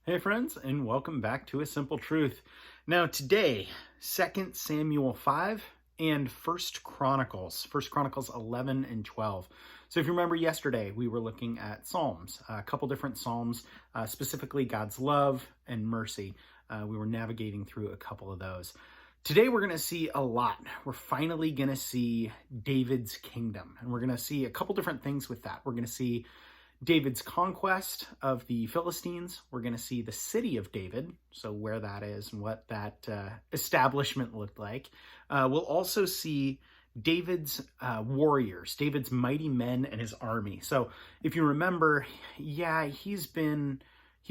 Hey friends, and welcome back to A Simple Truth. Now today, 2 Samuel 5 and 1 Chronicles 11 and 12. So if you remember yesterday, we were looking at Psalms, a couple different Psalms, specifically God's love and mercy. We were navigating through a couple of those. Today we're going to see a lot. We're finally going to see David's kingdom, and we're going to see a couple different things with that. We're going to see David's conquest of the Philistines. We're going to see the city of David, so where that is and what that establishment looked like. We'll also see David's warriors, David's mighty men and his army. So if you remember, he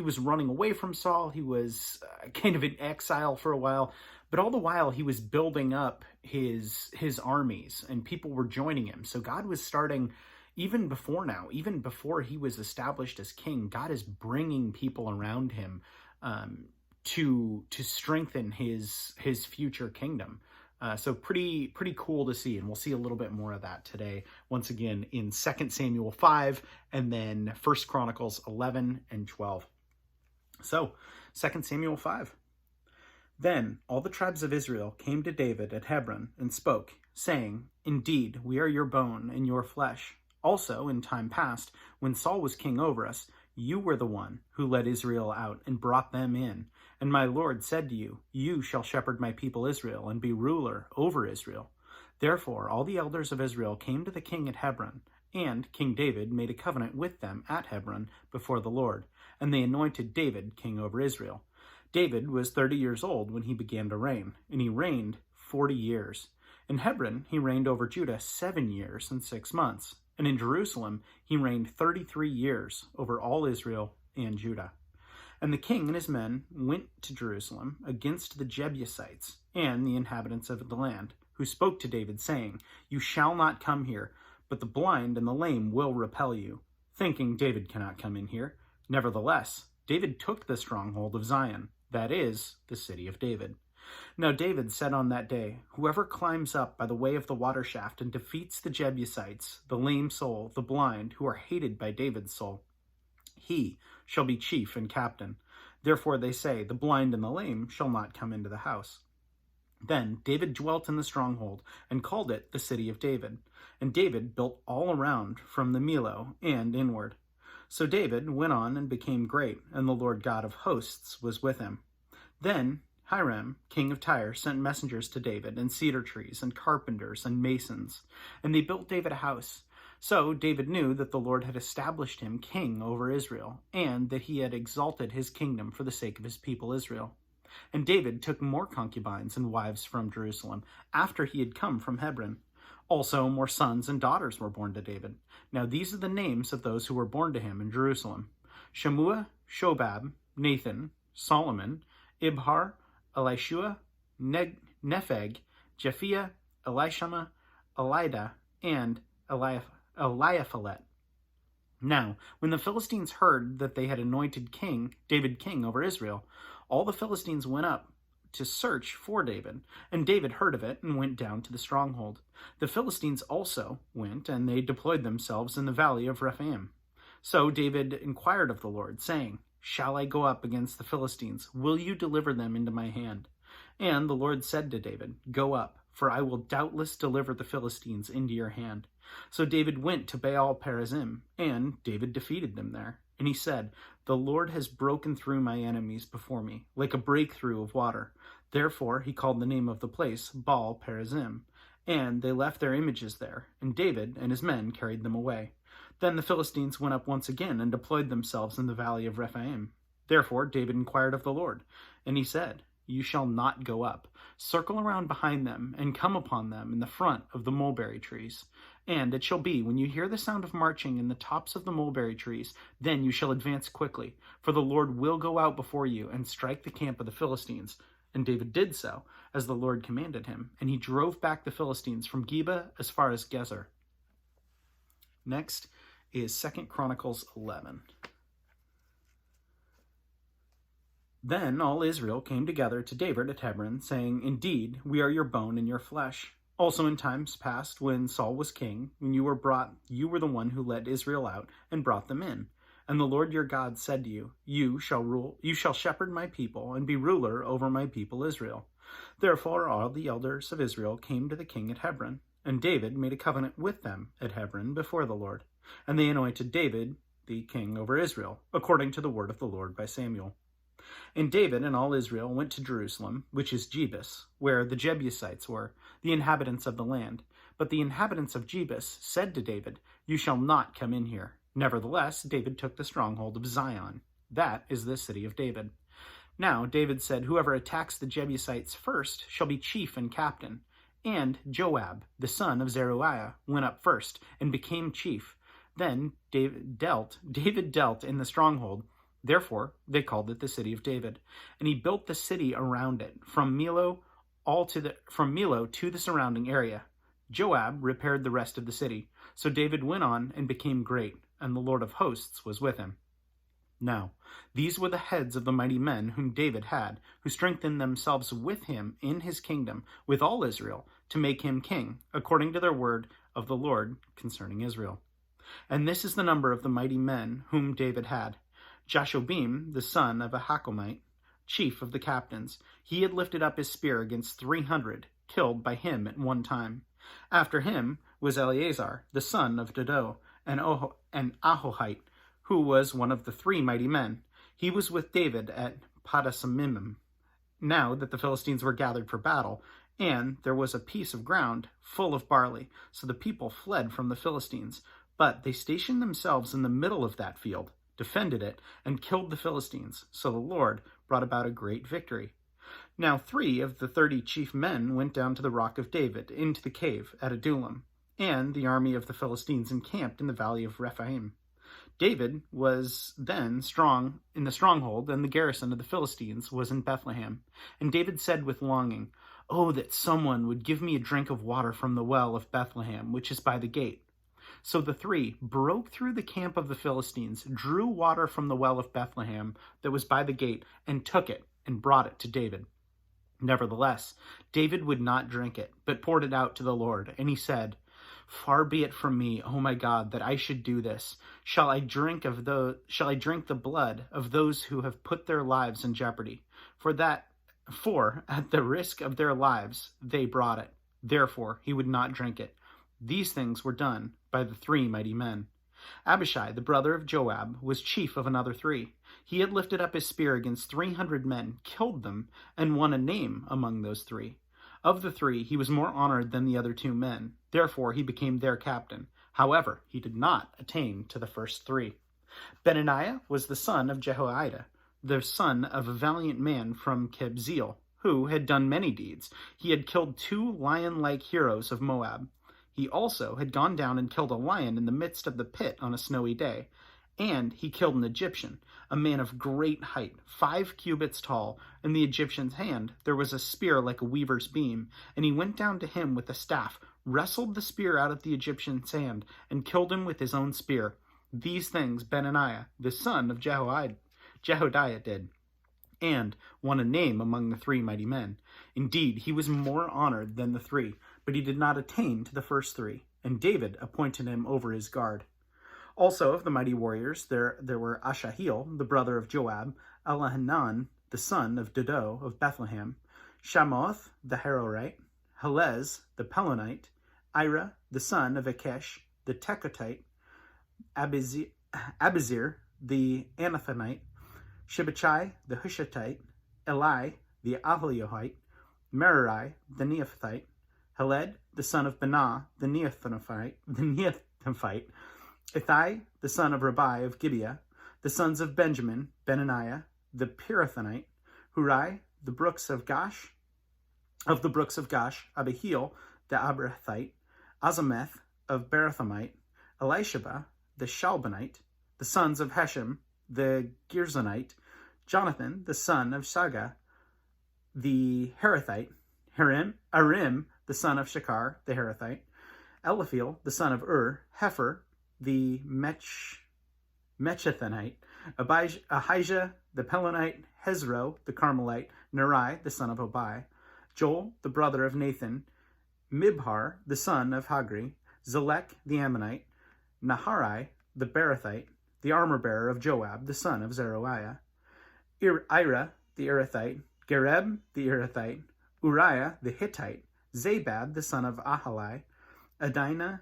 was running away from Saul. He was kind of in exile for a while, but all the while he was building up his armies and people were joining him. So God was starting. Even before he was established as king, God is bringing people around him to strengthen his future kingdom. So pretty cool to see, and we'll see a little bit more of that today. Once again, in 2 Samuel 5 and then 1 Chronicles 11 and 12. So 2 Samuel 5. Then all the tribes of Israel came to David at Hebron and spoke, saying, "Indeed, we are your bone and your flesh. Also, in time past, when Saul was king over us, you were the one who led Israel out and brought them in. And my Lord said to you, you shall shepherd my people Israel and be ruler over Israel. Therefore, all the elders of Israel came to the king at Hebron, and King David made a covenant with them at Hebron before the Lord, and they anointed David king over Israel. David was 30 years old when he began to reign, and he reigned 40 years. In Hebron, he reigned over Judah 7 years and 6 months. And in Jerusalem, he reigned 33 years over all Israel and Judah. And the king and his men went to Jerusalem against the Jebusites and the inhabitants of the land, who spoke to David, saying, "You shall not come here, but the blind and the lame will repel you," thinking David cannot come in here. Nevertheless, David took the stronghold of Zion, that is, the city of David. Now David said on that day, "Whoever climbs up by the way of the water shaft and defeats the Jebusites, the lame soul, the blind, who are hated by David's soul, he shall be chief and captain." Therefore they say, "The blind and the lame shall not come into the house." Then David dwelt in the stronghold and called it the city of David. And David built all around from the Millo and inward. So David went on and became great, and the Lord God of hosts was with him. Then Hiram, king of Tyre, sent messengers to David, and cedar trees, and carpenters, and masons, and they built David a house. So David knew that the Lord had established him king over Israel, and that he had exalted his kingdom for the sake of his people Israel. And David took more concubines and wives from Jerusalem, after he had come from Hebron. Also more sons and daughters were born to David. Now these are the names of those who were born to him in Jerusalem: Shammua, Shobab, Nathan, Solomon, Ibhar, Elishua, Nepheg, Japhia, Elishama, Elida, and Eliaphilet. Now, when the Philistines heard that they had anointed David king over Israel, all the Philistines went up to search for David, and David heard of it and went down to the stronghold. The Philistines also went, and they deployed themselves in the valley of Rephaim. So David inquired of the Lord, saying, "Shall I go up against the Philistines? Will you deliver them into my hand?" And the Lord said to David, "Go up, for I will doubtless deliver the Philistines into your hand." So David went to Baal Perazim, and David defeated them there. And he said, "The Lord has broken through my enemies before me, like a breakthrough of water." Therefore he called the name of the place Baal Perazim. And they left their images there, and David and his men carried them away. Then the Philistines went up once again and deployed themselves in the valley of Rephaim. Therefore David inquired of the Lord, and he said, "You shall not go up. Circle around behind them, and come upon them in the front of the mulberry trees. And it shall be, when you hear the sound of marching in the tops of the mulberry trees, then you shall advance quickly, for the Lord will go out before you and strike the camp of the Philistines." And David did so, as the Lord commanded him, and he drove back the Philistines from Geba as far as Gezer. Next is 2 Chronicles 11. Then all Israel came together to David at Hebron, saying, "Indeed, we are your bone and your flesh. Also in times past, when Saul was king, when you were the one who led Israel out and brought them in. And the Lord your God said to you, you shall shepherd my people and be ruler over my people Israel. Therefore all the elders of Israel came to the king at Hebron, and David made a covenant with them at Hebron before the Lord. And they anointed David the king over Israel, according to the word of the Lord by Samuel. And David and all Israel went to Jerusalem, which is Jebus, where the Jebusites were, the inhabitants of the land. But the inhabitants of Jebus said to David, you shall not come in here. Nevertheless, David took the stronghold of Zion. That is the city of David. Now David said, whoever attacks the Jebusites first shall be chief and captain. And Joab, the son of Zeruiah, went up first and became chief. Then David dealt in the stronghold. Therefore, they called it the city of David. And he built the city around it, from Millo to the surrounding area. Joab repaired the rest of the city. So David went on and became great, and the Lord of hosts was with him. Now, these were the heads of the mighty men whom David had, who strengthened themselves with him in his kingdom, with all Israel, to make him king, according to their word of the Lord concerning Israel. And this is the number of the mighty men whom David had. Jashobim, the son of Ahakomite, chief of the captains, he had lifted up his spear against 300, killed by him at one time. After him was Eleazar, the son of Dodo, an Ahohite, who was one of the 3 mighty men. He was with David at Padasamimim, now that the Philistines were gathered for battle, and there was a piece of ground full of barley, so the people fled from the Philistines. But they stationed themselves in the middle of that field, defended it, and killed the Philistines, so the Lord brought about a great victory. Now 3 of the 30 chief men went down to the rock of David, into the cave at Adullam, and the army of the Philistines encamped in the valley of Rephaim. David was then strong in the stronghold, and the garrison of the Philistines was in Bethlehem. And David said with longing, oh, that someone would give me a drink of water from the well of Bethlehem, which is by the gate. So the 3 broke through the camp of the Philistines, drew water from the well of Bethlehem that was by the gate, and took it and brought it to David. Nevertheless, David would not drink it, but poured it out to the Lord. And he said, far be it from me, O my God, that I should do this. Shall I drink the blood of those who have put their lives in jeopardy? For at the risk of their lives they brought it. Therefore he would not drink it. These things were done by the 3 mighty men. Abishai, the brother of Joab, was chief of another 3. He had lifted up his spear against 300 men, killed them, and won a name among those 3. Of the 3, he was more honored than the other 2 men. Therefore he became their captain. However, he did not attain to the first 3. Benaniah was the son of Jehoiada, the son of a valiant man from Kebzeel, who had done many deeds. He had killed 2 lion-like heroes of Moab. He also had gone down and killed a lion in the midst of the pit on a snowy day. And he killed an Egyptian, a man of great height, 5 cubits tall. In the Egyptian's hand there was a spear like a weaver's beam. And he went down to him with a staff, wrestled the spear out of the Egyptian's hand, and killed him with his own spear. These things Benaniah, the son of Jehoiada, did, and won a name among the 3 mighty men. Indeed, he was more honored than the 3, but he did not attain to the first 3, and David appointed him over his guard. Also of the mighty warriors there were Asahel, the brother of Joab, Elhanan, the son of Dodo of Bethlehem, Shamoth, the Harorite, Helez, the Pelonite, Ira, the son of Akesh, the Tekotite, Abizir, the Anathonite, Shibachai, the Hushathite, Eli, the Ahiliohite, Merari, the Neophyte, Heled, the son of Benah, the Neophyte, Ithai, the son of Rabbi of Gibeah, the sons of Benjamin, Benaniah, the Pirathonite, Hurai, the brooks of Gash, Abihail, the Abrathite, Azameth of Berathomite, Elisheba, the Shalbonite, the sons of Heshem, the Girzonite, Jonathan, the son of Saga, the Herathite, Arim, the son of Shekar, the Herathite, Eliphel, the son of Hefer, the Mechethonite, Ahijah, the Pelonite, Hezro, the Carmelite, Nerai, the son of Obai, Joel, the brother of Nathan, Mibhar, the son of Hagri, Zelek, the Ammonite, Naharai, the Berathite, the armor-bearer of Joab, the son of Zeruiah, Ira, the Irithite, Gareb, the Irithite, Uriah, the Hittite, Zabad, the son of Ahalai, Adinah,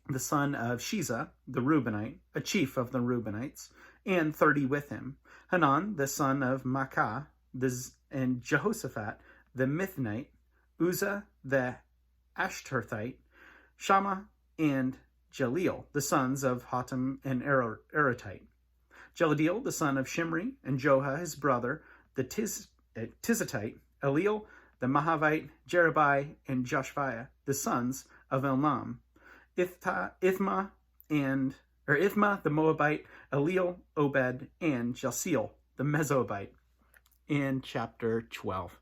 the son of Shiza, the Reubenite, a chief of the Reubenites, and 30 with him, Hanan, the son of Maacah, and Jehoshaphat, the Mithnite, Uzzah, the Ashtarthite, Shammah, and Jaleel, the sons of Hatam and Eratite, Jaladiel, the son of Shimri, and Joha, his brother, the Tizatite, Eliel, the Mahavite, Jerubai, and Joshviah, the sons of Elnam, Ithma, the Moabite, Eliel, Obed, and Jasiel, the Mesobite, in chapter 12.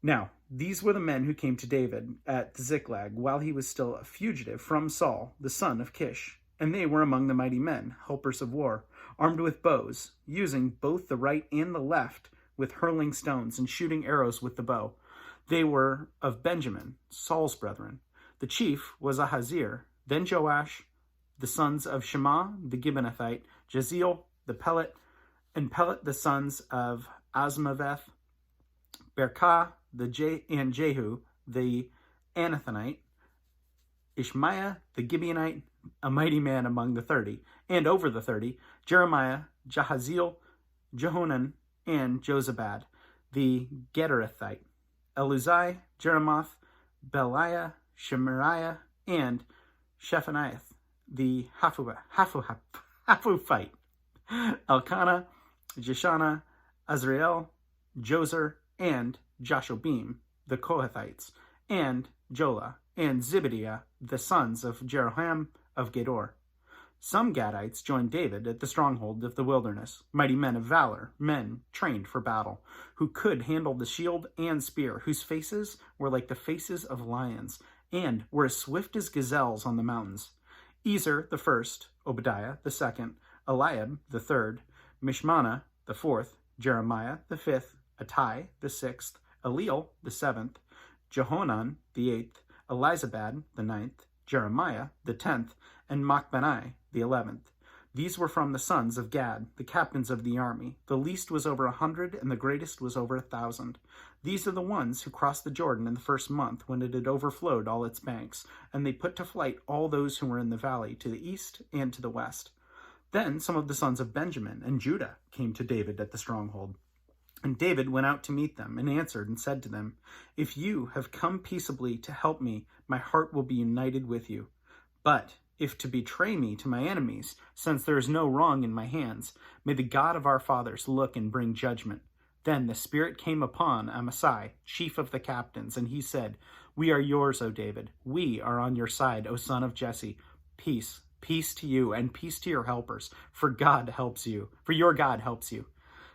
Now, these were the men who came to David at Ziklag while he was still a fugitive from Saul, the son of Kish. And they were among the mighty men, helpers of war, armed with bows, using both the right and the left, with hurling stones and shooting arrows with the bow. They were of Benjamin, Saul's brethren. The chief was Ahazir, then Joash, the sons of Shema, the Gibeonathite, Jaziel, the Pelet, and Pelet, the sons of Asmaveth, Berkah, and Jehu, the Anathonite, Ishmaiah, the Gibeonite, a mighty man among the 30, and over the 30, Jeremiah, Jahaziel, Jehonan, and Jozabad, the Gederathite, Eluzai, Jeremoth, Beliah, Shemariah, and Shephaniah, the Haphufite, Elkanah, Jeshana, Azrael, Jozer, and Jashobim, the Kohathites, and Jola, and Zebediah, the sons of Jeroham of Gedor. Some Gadites joined David at the stronghold of the wilderness, mighty men of valor, men trained for battle, who could handle the shield and spear, whose faces were like the faces of lions, and were as swift as gazelles on the mountains. Ezer the first, Obadiah the second, Eliab the third, Mishmana the fourth, Jeremiah the fifth, Attai the sixth, Eliel the seventh, Jehonan the eighth, Elizabad the ninth, Jeremiah the 10th, and Machbenai the 11th. These were from the sons of Gad, the captains of the army. The least was over 100, and the greatest was over 1,000. These are the ones who crossed the Jordan in the first month, when it had overflowed all its banks, and they put to flight all those who were in the valley, to the east and to the west. Then some of the sons of Benjamin and Judah came to David at the stronghold. And David went out to meet them, and answered and said to them, "If you have come peaceably to help me, my heart will be united with you. But if to betray me to my enemies, since there is no wrong in my hands, may the God of our fathers look and bring judgment." Then the Spirit came upon Amasai, chief of the captains, and he said, "We are yours, O David. We are on your side, O son of Jesse. Peace, peace to you, and peace to your helpers, for God helps you, for your God helps you."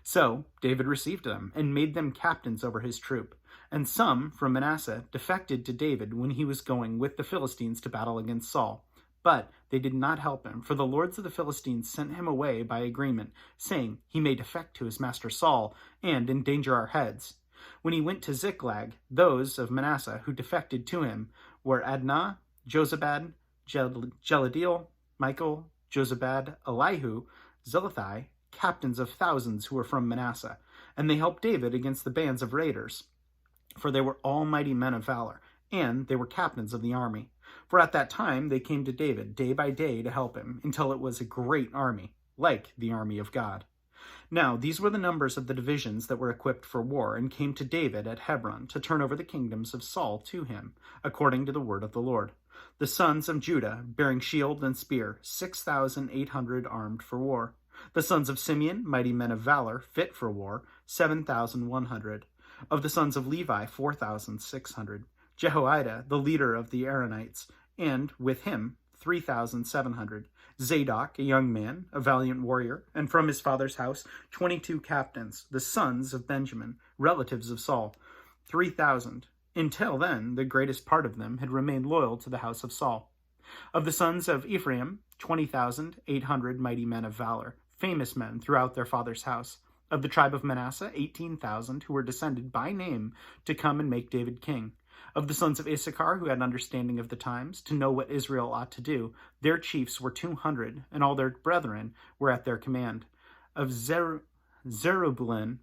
So David received them, and made them captains over his troop. And some from Manasseh defected to David when he was going with the Philistines to battle against Saul. But they did not help him, for the lords of the Philistines sent him away by agreement, saying, "He may defect to his master Saul, and endanger our heads." When he went to Ziklag, those of Manasseh who defected to him were Adnah, Jozabad, Jeladiel, Michael, Jozabad, Elihu, Zelathai, captains of thousands who were from Manasseh, and they helped David against the bands of raiders, for they were all mighty men of valor, and they were captains of the army. For at that time they came to David day by day to help him, until it was a great army, like the army of God. Now these were the numbers of the divisions that were equipped for war, and came to David at Hebron to turn over the kingdoms of Saul to him, according to the word of the Lord. The sons of Judah, bearing shield and spear, 6,800 armed for war. The sons of Simeon, mighty men of valor, fit for war, 7,100. Of the sons of Levi, 4,600. Jehoiada, the leader of the Aaronites, and with him 3,700. Zadok, a young man, a valiant warrior, and from his father's house 22 captains, the sons of Benjamin, relatives of Saul, 3,000. Until then, the greatest part of them had remained loyal to the house of Saul. Of the sons of Ephraim, 20,800 mighty men of valor, famous men throughout their father's house. Of the tribe of Manasseh, 18,000 who were descended by name to come and make David king. Of the sons of Issachar, who had understanding of the times, to know what Israel ought to do, their chiefs were 200, and all their brethren were at their command. Of Zerubbabel,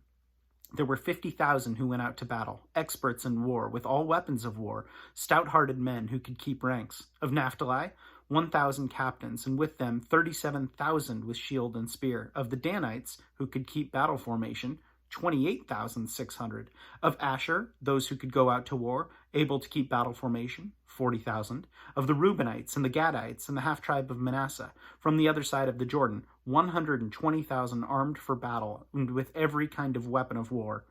there were 50,000 who went out to battle, experts in war, with all weapons of war, stout-hearted men who could keep ranks. Of Naphtali, 1,000 captains, and with them 37,000 with shield and spear. Of the Danites, who could keep battle formation, 28,600. Of Asher, those who could go out to war, able to keep battle formation, 40,000. Of the Reubenites and the Gadites and the half-tribe of Manasseh, from the other side of the Jordan, 120,000 armed for battle, and with every kind of weapon of war.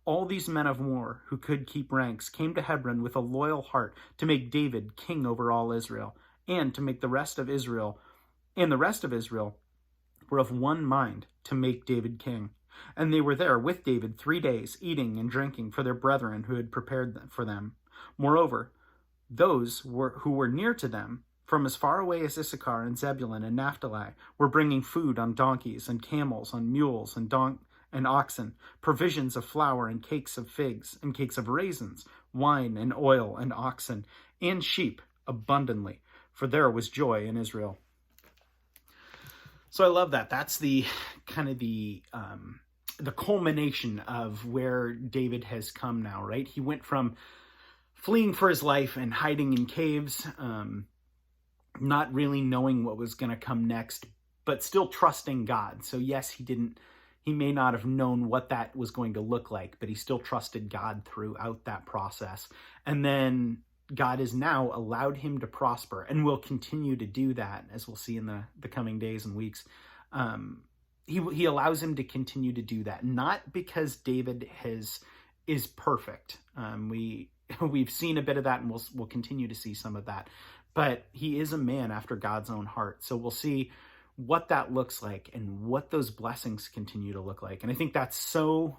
All these men of war, who could keep ranks, came to Hebron with a loyal heart to make David king over all Israel, and to make the rest of Israel were of one mind to make David king. And they were there with David 3 days, eating and drinking for their brethren who had prepared for them. Moreover, those who were near to them, from as far away as Issachar and Zebulun and Naphtali, were bringing food on donkeys and camels, on mules and oxen, provisions of flour and cakes of figs and cakes of raisins, wine and oil and oxen, and sheep abundantly, for there was joy in Israel. So I love that. That's the kind of the culmination of where David has come now, right? He went from fleeing for his life and hiding in caves, not really knowing what was going to come next, but still trusting God. So yes, he may not have known what that was going to look like, but he still trusted God throughout that process. And then God has now allowed him to prosper and will continue to do that, as we'll see in the coming days and weeks. He allows him to continue to do that, not because David is perfect. We've seen a bit of that, and we'll continue to see some of that. But he is a man after God's own heart. So we'll see what that looks like and what those blessings continue to look like. And I think that's so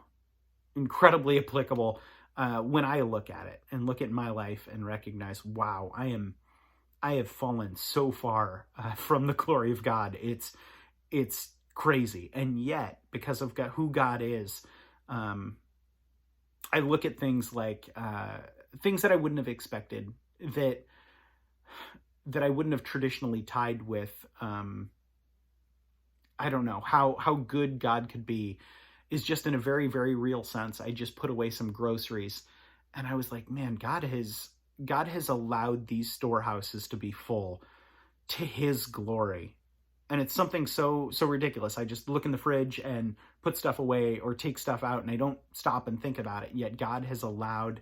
incredibly applicable when I look at it and look at my life and recognize, wow, I have fallen so far from the glory of God. It's crazy. And yet, because of who God is, I look at things like things that I wouldn't have expected, that I wouldn't have traditionally tied with, I don't know, how good God could be, is just in a very, very real sense. I just put away some groceries and I was like, man, God has allowed these storehouses to be full to his glory. And it's something so ridiculous. I just look in the fridge and put stuff away or take stuff out, and I don't stop and think about it. Yet God has allowed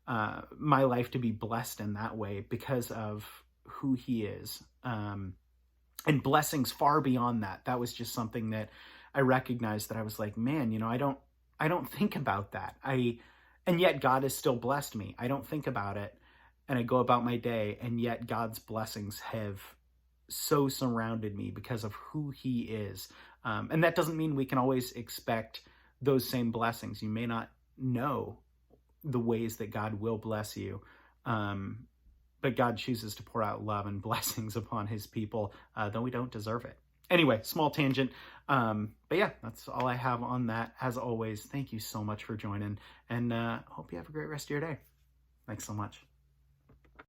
my life to be blessed in that way because of who he is. And blessings far beyond that. That was just something that I recognized, that I was like, man, I don't think about that. And yet God has still blessed me. I don't think about it, and I go about my day, and yet God's blessings have so surrounded me because of who he is. And that doesn't mean we can always expect those same blessings. You may not know the ways that God will bless you. But God chooses to pour out love and blessings upon his people, though we don't deserve it. Anyway, small tangent. But yeah, that's all I have on that. As always, thank you so much for joining, and hope you have a great rest of your day. Thanks so much.